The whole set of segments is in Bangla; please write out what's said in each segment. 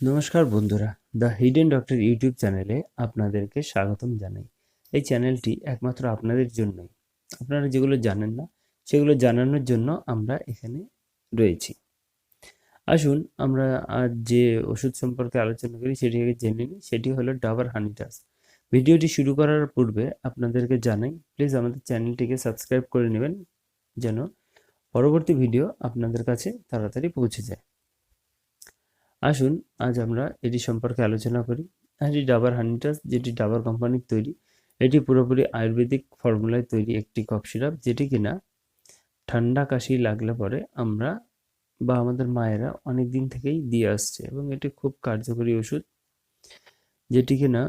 নমস্কার বন্ধুরা, দ্য হিডেন ডক্টর ইউটিউব চ্যানেলে আপনাদেরকে স্বাগতম জানাই। এই চ্যানেলটি একমাত্র আপনাদের জন্যই। আপনারা যেগুলো জানেন না সেগুলো জানানোর জন্য আমরা এখানে রয়েছি। আসুন আমরা আজ যে ওষুধ সম্পর্কে আলোচনা করি সেটি আগে জেনে নিই। সেটি হলো ডাবার হানিটাস। ভিডিওটি শুরু করার পূর্বে আপনাদেরকে জানাই, প্লিজ আমাদের চ্যানেলটিকে সাবস্ক্রাইব করে নেবেন যেন পরবর্তী ভিডিও আপনাদের কাছে তাড়াতাড়ি পৌঁছে যায়। আসুন আজ আমরা এটি সম্পর্কে আলোচনা করি। এটি ডাবার হানিটাস, যেটি ডাবার কোম্পানির তৈরি। এটি পুরোপুরি আয়ুর্বেদিক ফর্মুলায় তৈরি একটি কফ সিরাপ, যেটি কিনা ঠান্ডা কাশি লাগলে পরে আমরা বা আমাদের মায়েরা অনেক দিন থেকেই দিয়ে আসছে, এবং এটি খুব কার্যকরী ওষুধ, যেটি কিনা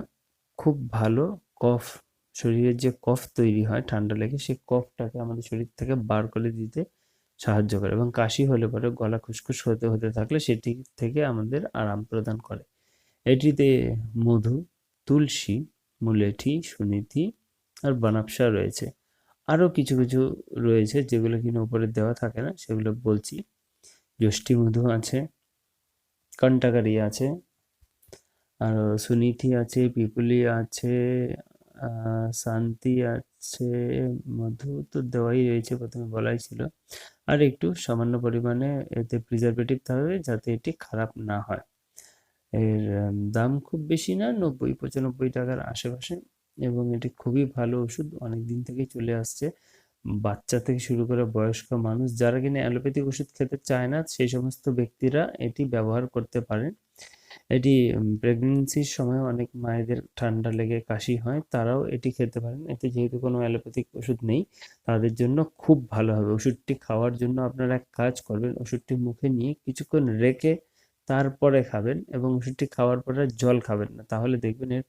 খুব ভালো কফ, শরীরের যে কফ তৈরি হয় ঠান্ডা লেগে, সেই কফটাকে আমাদের শরীর থেকে বার করে দিতে সাহায্য করে, এবং কাশি হলে পরে গলা খুসখুস হতে হতে থাকলে সেটি থেকে আমাদের আরাম প্রদান করে। এটিতে মধু, তুলসী, মুলেঠি, সুনিতি আর বানাপসা রয়েছে। আরও কিছু কিছু রয়েছে যেগুলো কিনা উপরে দেওয়া থাকে না, সেগুলো বলছি। যষ্টি মধু আছে, কান্টাকারি আছে, আর সুনিধি আছে, পিপুলি আছে, শান্তি আছে, মধু তো দেওয়াই রয়েছে, প্রথমে বলাই ছিল। আর একটু সামান্য পরিমাণে এতে প্রিজারভেটিভ থাকবে যাতে এটি খারাপ না হয়। এর দাম খুব বেশি না, ৯০-৯৫ টাকার আশেপাশে, এবং এটি খুবই ভালো ওষুধ, অনেক দিন থেকেই চলে আসছে। বাচ্চা থেকে শুরু করে বয়স্ক মানুষ যারা কিনা অ্যালোপ্যাথিক ওষুধ খেতে চায় না, সেই সমস্ত ব্যক্তিরা এটি ব্যবহার করতে পারেন। এটি প্রেগনেন্সির সময় অনেক মায়েদের ঠান্ডা লেগে কাশি হয়, তারাও এটি খেতে পারেন। এতে যেহেতু কোনো অ্যালোপ্যাথিক ওষুধ নেই, তাদের জন্য খুব ভালো হবে। ওষুধটি খাওয়ার জন্য আপনারা এক কাজ করবেন, ওষুধটি মুখে নিয়ে কিছুক্ষণ রেখে তারপরে খাবেন, এবং ওষুধটি খাওয়ার পরে জল খাবেন না, তাহলে দেখবেন এর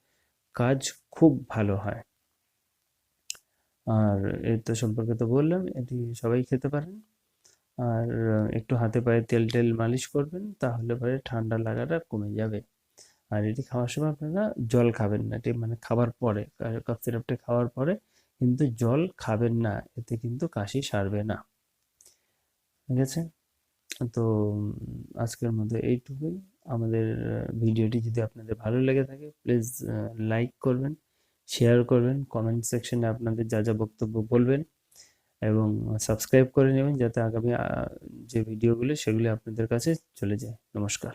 কাজ খুব ভালো হয়। আর এর তো সম্পর্কে তো বললাম, এটি সবাই খেতে পারেন। আর একটু হাতে পায়ে তেল টেল মালিশ করবেন, তাহলে পরে ঠান্ডা লাগাটা কমে যাবে। আর এটি খাওয়ার সময় আপনারা জল খাবেন না, এটি মানে খাবার পরে, কফ সিরাপটা খাওয়ার পরে কিন্তু জল খাবেন না, এতে কিন্তু কাশি সারবে না। ঠিক আছে? তো আজকের মধ্যে এইটুকুই। আমাদের ভিডিওটি যদি আপনাদের ভালো লেগে থাকে, প্লিজ লাইক করবেন, শেয়ার করবেন, কমেন্ট সেকশনে আপনাদের যা যা বক্তব্য বলবেন, এবং সাবস্ক্রাইব করে নেবেন যাতে আগামী যে ভিডিওগুলো সেগুলি আপনাদের কাছে চলে যায়। নমস্কার।